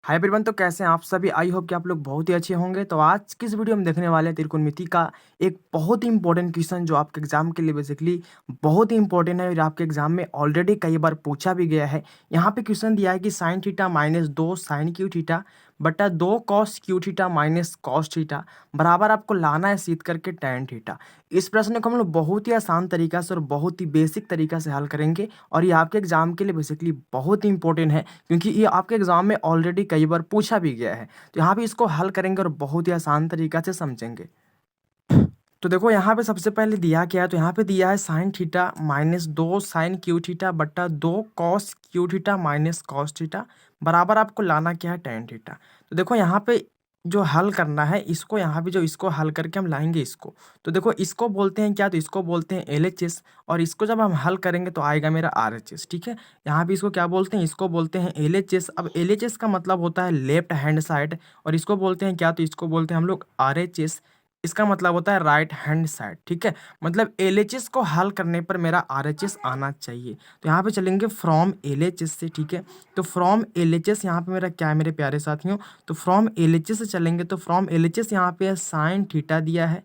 Hi everyone, तो कैसे हैं आप सभी। आई होप कि आप लोग बहुत ही अच्छे होंगे। तो आज की इस वीडियो में देखने वाले हैं त्रिकोणमिति का एक बहुत ही इंपॉर्टेंट क्वेश्चन जो आपके एग्जाम के लिए बेसिकली बहुत ही इंपॉर्टेंट है और आपके एग्जाम में ऑलरेडी कई बार पूछा भी गया है। यहाँ पे क्वेश्चन दिया है कि sine theta minus 2 sine cube theta बटा 2 cos cube theta minus cos theta बराबर आपको लाना है सीध करके टैन थीटा। इस प्रश्न को हम लोग बहुत ही आसान तरीका से और बहुत ही बेसिक तरीका से हल करेंगे और ये आपके एग्जाम के लिए बेसिकली बहुत ही इंपॉर्टेंट है क्योंकि ये आपके एग्जाम में ऑलरेडी कई बार पूछा भी गया है। तो यहाँ पे इसको हल करेंगे और बहुत ही आसान तरीका से समझेंगे। तो देखो यहाँ पे सबसे पहले दिया क्या है, तो यहाँ पे दिया है sine theta minus 2 sine cube theta बट्टा 2 cos cube theta minus cos theta बराबर आपको लाना क्या है टैन थीटा। तो देखो यहाँ पे जो हल करना है इसको, यहाँ पे जो इसको हल करके हम लाएंगे इसको, तो देखो इसको बोलते हैं क्या, तो इसको बोलते हैं LHS और इसको जब हम हल करेंगे तो आएगा मेरा RHS। ठीक है, यहाँ पे इसको क्या बोलते हैं, इसको बोलते हैं LHS। अब LHS का मतलब होता है लेफ्ट हैंड साइड और इसको बोलते हैं क्या, तो इसको बोलते हैं हम लोग RHS। इसका मतलब होता है राइट हैंड साइड। ठीक है, मतलब LHS को हल करने पर मेरा RHS आना चाहिए। तो यहाँ पे चलेंगे फ्रॉम LHS से। ठीक है, तो फ्रॉम LHS यहाँ पे मेरा क्या है मेरे प्यारे साथियों, तो फ्रॉम LHS से चलेंगे तो फ्रॉम LHS यहाँ पे साइन थीटा दिया है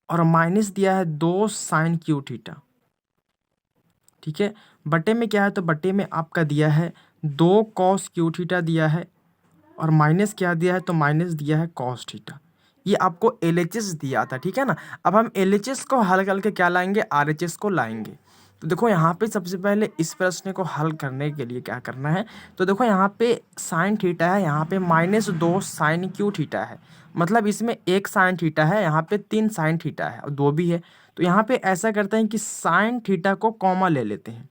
और माइनस दिया है 2 साइन क्यू थीटा। ठीक है, बटे में क्या है, तो बटे में आपका दिया है 2 कॉस क्यू थीटा दिया है और माइनस क्या दिया है, तो माइनस दिया है कॉस थीटा। ये आपको LHS दिया था। ठीक है ना, अब हम LHS को हल करके क्या लाएंगे, RHS को लाएंगे। तो देखो यहाँ पे सबसे पहले इस प्रश्न को हल करने के लिए क्या करना है, तो देखो यहाँ पे साइन थीटा है, यहाँ पे माइनस 2 साइन क्यू थीटा है, मतलब इसमें एक साइन थीटा है, यहाँ पे 3 साइन थीटा है और 2 भी है। तो यहाँ पे ऐसा करते हैं कि साइन थीटा को कॉमा ले लेते हैं।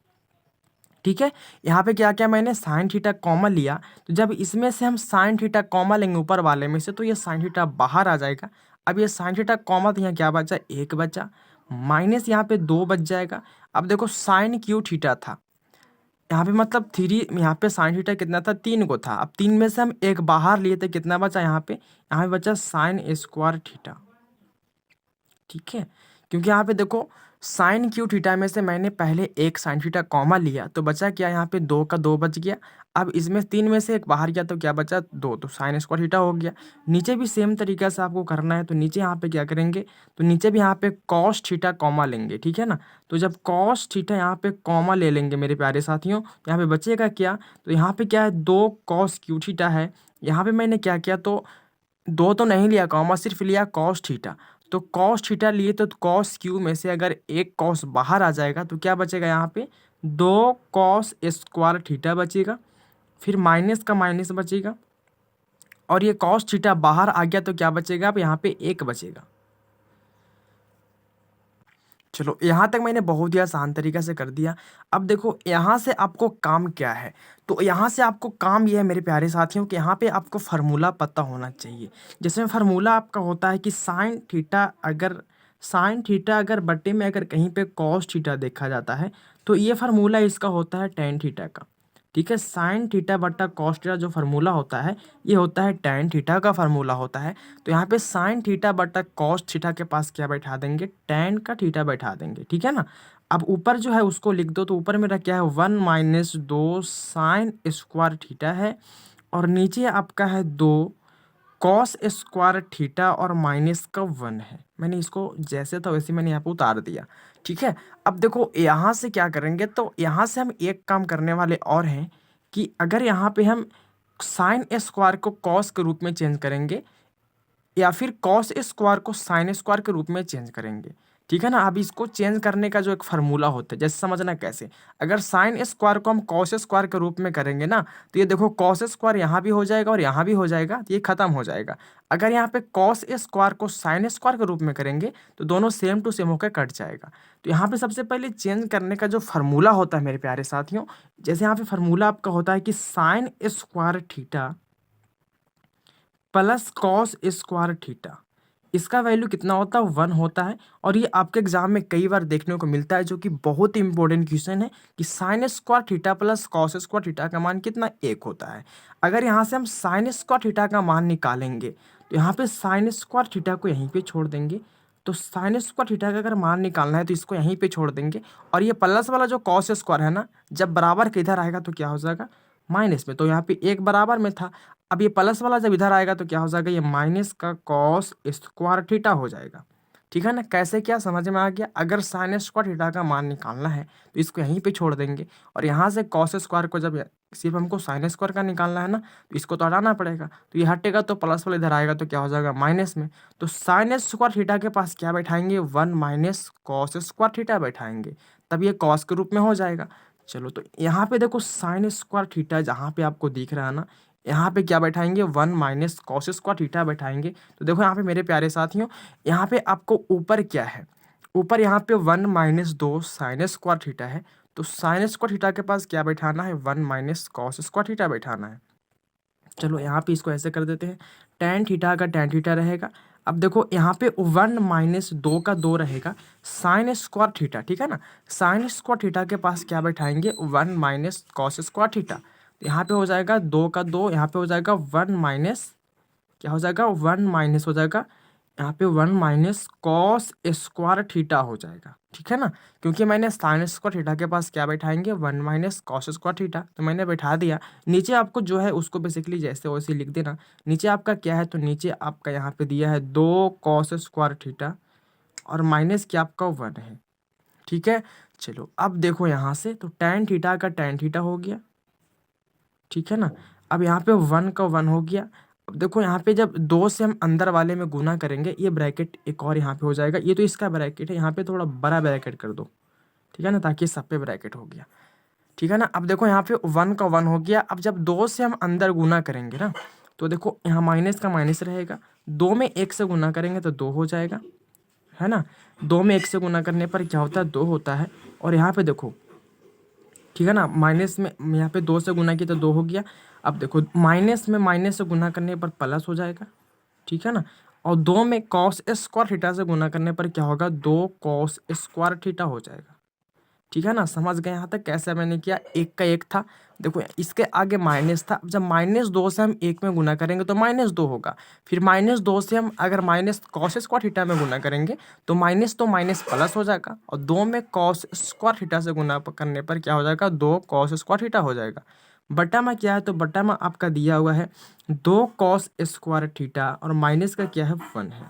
ठीक है, यहाँ पे क्या क्या मैंने साइन थीटा कॉमा लिया, तो जब इसमें से हम साइन थीटा कॉमा लेंगे ऊपर वाले में से तो ये साइन थीटा बाहर आ जाएगा। अब ये साइन थीटा कॉमा, तो यहाँ क्या बचा, एक बचा, माइनस यहाँ पे 2 बच जाएगा। अब देखो साइन क्यू थीटा था यहाँ पे, मतलब 3, यहाँ पे साइन थीटा कितना था, 3 को था। अब 3 में से हम एक बाहर लिए थे, कितना बचा यहाँ पे बचा साइन स्क्वायर थीटा। ठीक है, क्योंकि यहाँ पे देखो साइन क्यू थीटा में से मैंने पहले एक साइन थीटा कॉमा लिया तो बचा क्या, यहाँ पे 2 का 2 बच गया। अब इसमें 3 में से एक बाहर गया तो क्या बचा, 2, तो साइन स्क्वायर थीटा हो गया। नीचे भी सेम तरीका से आपको करना है, तो नीचे यहाँ पे क्या करेंगे, तो नीचे भी यहाँ पे कॉस थीटा कॉमा लेंगे। ठीक है ना, तो जब कॉस थीटा यहाँ पे कॉमा ले लेंगे मेरे प्यारे साथियों, यहाँ पे बचेगा क्या, तो यहाँ पे क्या है, 2 कॉस क्यू थीटा है। यहाँ पे मैंने क्या किया, तो 2 तो नहीं लिया कॉमा, सिर्फ लिया कॉस थीटा। तो कॉस थीटा लिए तो कॉस क्यू में से अगर एक कॉस बाहर आ जाएगा तो क्या बचेगा, यहाँ पे 2 कॉस स्क्वायर थीटा बचेगा, फिर माइनस का माइनस बचेगा और ये कॉस थीटा बाहर आ गया तो क्या बचेगा, अब यहाँ पे 1 बचेगा। चलो यहाँ तक मैंने बहुत ही आसान तरीका से कर दिया। अब देखो यहाँ से आपको काम क्या है, तो यहाँ से आपको काम ये है मेरे प्यारे साथियों कि यहाँ पे आपको फार्मूला पता होना चाहिए। जिसमें फार्मूला आपका होता है कि साइन थीटा अगर बटे में अगर कहीं पे कॉस थीटा देखा जाता है तो ये फार्मूला इसका होता है टैन थीटा का। ठीक है, साइन थीटा बट्टा कॉस थीटा जो फार्मूला होता है ये होता है टैन थीटा का फार्मूला होता है। तो यहाँ पे साइन थीटा बट्टा कॉस थीटा के पास क्या बैठा देंगे, टैन का थीटा बैठा देंगे। ठीक है ना, अब ऊपर जो है उसको लिख दो, तो ऊपर मेरा क्या है 1 माइनस 2 साइन स्क्वायर थीटा है और नीचे आपका है 2 कॉस स्क्वायर थीटा और माइनस का 1 है। मैंने इसको जैसे था वैसे मैंने यहाँ पे उतार दिया। ठीक है, अब देखो यहाँ से क्या करेंगे, तो यहाँ से हम एक काम करने वाले और हैं कि अगर यहाँ पे हम साइन स्क्वायर को कॉस के रूप में चेंज करेंगे या फिर कॉस स्क्वायर को साइन स्क्वायर के रूप में चेंज करेंगे। ठीक है ना, अब इसको चेंज करने का जो एक फार्मूला होता है, जैसे समझना कैसे, अगर साइन स्क्वायर को हम कॉस स्क्वायर के रूप में करेंगे ना तो ये देखो कॉस स्क्वायर यहाँ भी हो जाएगा और यहाँ भी हो जाएगा, तो ये खत्म हो जाएगा। अगर यहाँ पे कॉस स्क्वायर को साइन स्क्वायर के रूप में करेंगे तो दोनों सेम टू सेम होकर कट जाएगा। तो यहाँ पे सबसे पहले चेंज करने का जो फार्मूला होता है मेरे प्यारे साथियों, जैसे यहाँ पे फार्मूला आपका होता है कि sine square theta plus cos square theta, इसका वैल्यू कितना होता है, 1 होता है। और ये आपके एग्जाम में कई बार देखने को मिलता है जो कि बहुत ही इंपॉर्टेंट क्वेश्चन है कि sine square theta plus cos square theta का मान कितना, 1 होता है। अगर यहाँ से हम साइन स्क्वायर थीटा का मान निकालेंगे तो यहाँ पे साइन स्क्वायर थीटा को यहीं पे छोड़ देंगे, तो साइन स्क्वायर थीटा का अगर मान निकालना है तो इसको यहीं पे छोड़ देंगे और ये प्लस वाला जो कॉस स्क्वायर है ना, जब बराबर के इधर आएगा तो क्या हो जाएगा, माइनस में, तो यहाँ पे 1 बराबर में था। अब ये प्लस वाला जब इधर आएगा तो क्या हो जाएगा, ये माइनस का कॉस स्क्वायर थीटा हो जाएगा। ठीक है ना, कैसे क्या समझ में आ गया। अगर साइन स्क्वायर थीटा का मान निकालना है तो इसको यहीं पे छोड़ देंगे, और यहाँ से कॉस स्क्वायर को जब सिर्फ हमको साइन स्क्वायर का निकालना है ना, तो इसको तो हटाना पड़ेगा, तो ये हटेगा तो प्लस वाला इधर आएगा तो क्या हो जाएगा माइनस में। तो साइन स्क्वायर थीटा के पास क्या बैठाएंगे, 1 माइनस कॉस स्क्वायर थीटा बैठाएंगे, तब ये कॉस के रूप में हो जाएगा। चलो तो यहाँ पे देखो साइन स्क्वायर थीटा जहाँ पे आपको दिख रहा है ना, यहाँ पे क्या बैठाएंगे, 1 माइनस कॉस स्क्वायर थीटा बैठाएंगे। तो देखो यहाँ पे मेरे प्यारे साथियों, यहाँ पे आपको ऊपर क्या है, ऊपर यहाँ पे 1 माइनस 2 साइन स्क्वायर थीटा है, तो साइन स्क्वायर थीटा के पास क्या बैठाना है, 1 माइनस कॉस स्क्वायर थीटा बैठाना है। चलो यहाँ पे इसको ऐसे कर देते हैं, टैन थीटा का टैन थीटा रहेगा। अब देखो यहाँ पे 1 माइनस 2 का 2 रहेगा साइन स्क्वायर थीटा, ठीक है ना। साइन स्क्वायर थीटा के पास क्या बैठाएंगे, 1 माइनस कॉस स्क्वायर थीटा। तो यहाँ पे हो जाएगा 2 का 2, यहाँ पे हो जाएगा 1 माइनस, क्या हो जाएगा 1 माइनस हो जाएगा यहाँ पे 1 माइनस कॉस स्क्वायर थीटा हो जाएगा, ठीक है ना। क्योंकि मैंने साइन स्क्वायर थीटा के पास क्या बैठाएंगे, 1 माइनस कॉस स्क्वायर थीटा, तो मैंने बैठा दिया। नीचे आपको जो है उसको बेसिकली जैसे वैसे लिख देना। नीचे आपका क्या है, तो नीचे आपका यहाँ पे दिया है 2 कॉस स्क्वायर थीटा और माइनस क्या आपका 1 है, ठीक है। चलो अब देखो यहाँ से, तो टैन थीटा का टैन थीटा हो गया, ठीक है ना। अब यहाँ पे 1 का 1 हो गया। अब देखो यहाँ पे जब 2 से हम अंदर वाले में गुना करेंगे, ये ब्रैकेट एक और यहाँ पे हो जाएगा, ये तो इसका ब्रैकेट है, यहाँ पे थोड़ा बड़ा ब्रैकेट कर दो, ठीक है ना, ताकि सब पे ब्रैकेट हो गया, ठीक है ना। अब देखो यहाँ पे 1 का 1 हो गया। अब जब 2 से हम अंदर गुना करेंगे ना, तो देखो यहाँ माइनस का माइनस रहेगा, 2 में 1 से गुना करेंगे तो 2 हो जाएगा, है ना। 2 में 1 से गुना करने पर क्या होता है, 2 होता है। और यहाँ पे देखो, ठीक है ना, माइनस में यहाँ पे 2 से गुना किया तो 2 हो गया। अब देखो माइनस में माइनस से गुना करने पर प्लस हो जाएगा, ठीक है ना। और 2 में कॉस स्क्वायर थीटा से गुना करने पर क्या होगा, 2 कॉस स्क्वायर थीटा हो जाएगा, ठीक है ना। समझ गए यहाँ तक कैसे मैंने किया, एक का एक था, देखो इसके आगे माइनस था, जब -2 से हम 1 में गुना करेंगे तो -2 होगा। फिर -2 से हम अगर माइनस कॉस स्क्वायर थीटा में गुना करेंगे तो माइनस तो माइनस प्लस हो जाएगा, और 2 में कॉस स्क्वायर थीटा से गुना करने पर क्या हो जाएगा, 2 कॉस स्क्वायर थीटा हो जाएगा। बटा में क्या है, तो बटा में आपका दिया हुआ है 2 कॉस स्क्वायर थीटा और माइनस का क्या है 1 है।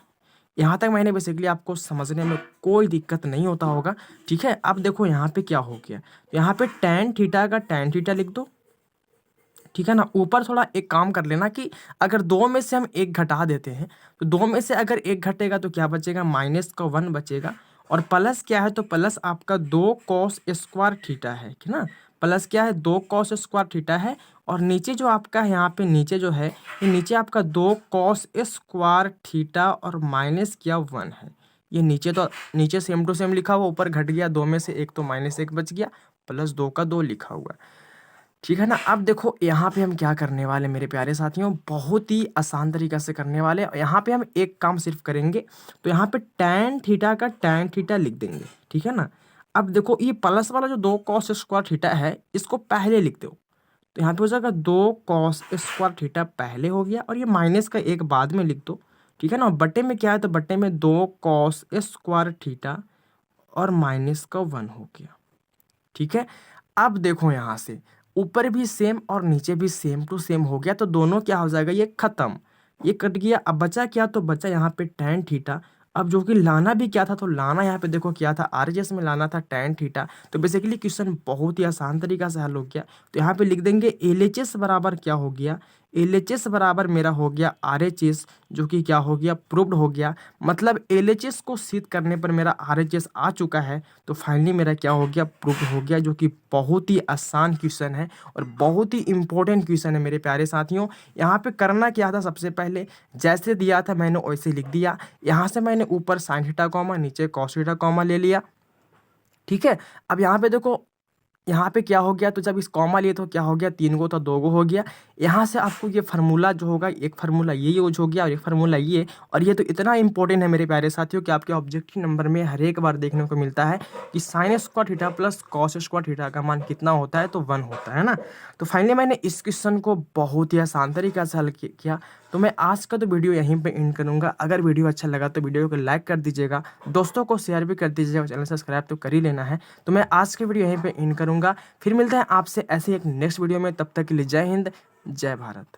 यहाँ तक मैंने बेसिकली आपको समझने में कोई दिक्कत नहीं होता होगा, ठीक है। अब देखो यहाँ पे क्या हो गया, यहाँ पे टैन थीटा का टैन थीटा लिख दो, ठीक है ना। ऊपर थोड़ा एक काम कर लेना कि अगर 2 में से हम 1 घटा देते हैं, तो 2 में से अगर 1 घटेगा तो क्या बचेगा, माइनस का 1 बचेगा। और प्लस क्या है, तो प्लस आपका 2 कॉस स्क्वायर थीटा है, ठीक ना। प्लस क्या है, 2 कॉस स्क्वायर थीटा है। और नीचे जो आपका है, यहाँ पे नीचे जो है, ये नीचे आपका 2 कॉस स्क्वायर थीटा और माइनस क्या 1 है। ये नीचे तो नीचे सेम टू सेम लिखा हुआ, ऊपर घट गया 2 में से 1 तो -1 बच गया, प्लस 2 का 2 लिखा हुआ, ठीक है ना। अब देखो यहाँ पे हम क्या करने वाले मेरे प्यारे साथियों, बहुत ही आसान तरीका से करने वाले। यहाँ पे हम एक काम सिर्फ करेंगे, तो यहाँ पे टैन थीटा का टैन थीटा लिख देंगे, ठीक है ना। अब देखो ये प्लस वाला जो 2 कॉस स्क्वायर थीटा है, इसको पहले लिख दो, तो यहाँ पे हो जाएगा 2 कॉस स्क्वायर थीटा पहले हो गया, और ये माइनस का 1 बाद में लिख दो, ठीक है ना। बट्टे में क्या है, तो बट्टे में 2 कॉस स्क्वायर थीटा और माइनस का 1 हो गया, ठीक है। अब देखो यहाँ से ऊपर भी सेम और नीचे भी सेम टू सेम हो गया, तो दोनों क्या हो जाएगा, ये खत्म, ये कट गया। अब बचा क्या, तो बचा यहाँ पे टैन थीटा। अब जो कि लाना भी क्या था, तो लाना यहाँ पे देखो क्या था, आरएचएस में लाना था टैन थीटा। तो बेसिकली क्वेश्चन बहुत ही आसान तरीका से हल हो गया। तो यहाँ पे लिख देंगे एलएचएस बराबर क्या हो गया, एलएचएस बराबर मेरा हो गया आरएचएस, जो कि क्या हो गया, प्रूव्ड हो गया। मतलब एलएचएस को सिद्ध करने पर मेरा आरएचएस आ चुका है, तो फाइनली मेरा क्या हो गया, प्रूव्ड हो गया, जो कि बहुत ही आसान क्वेश्चन है और बहुत ही इंपॉर्टेंट क्वेश्चन है मेरे प्यारे साथियों। यहाँ पे करना क्या था, सबसे पहले जैसे दिया था मैंने वैसे लिख दिया। यहाँ से मैंने ऊपर साइन थीटा कॉमा, नीचे कॉस थीटा कॉमा ले लिया, ठीक है। अब यहाँ पे देखो, यहाँ पे क्या हो गया, तो जब इस कॉमा लिए तो क्या हो गया, 3 गो था 2 गो हो गया। यहाँ से आपको ये फार्मूला जो होगा, एक फार्मूला ये यूज हो गया और एक फार्मूला ये। और ये तो इतना इंपॉर्टेंट है मेरे प्यारे साथियों कि आपके ऑब्जेक्टिव नंबर में हर एक बार देखने को मिलता है कि sine square theta plus cos square theta का मान कितना होता है, तो 1 होता है ना। तो फाइनली मैंने इस क्वेश्चन को बहुत ही आसान तरीका से हल किया। तो मैं आज का तो वीडियो यहीं पे एंड करूँगा। अगर वीडियो अच्छा लगा तो वीडियो को लाइक कर दीजिएगा, दोस्तों को शेयर भी कर दीजिएगा, चैनल सब्सक्राइब तो कर ही लेना है। तो मैं आज की वीडियो यहीं पे एंड करूँगा, फिर मिलते हैं आपसे ऐसे एक नेक्स्ट वीडियो में। तब तक के लिए जय हिंद, जय भारत।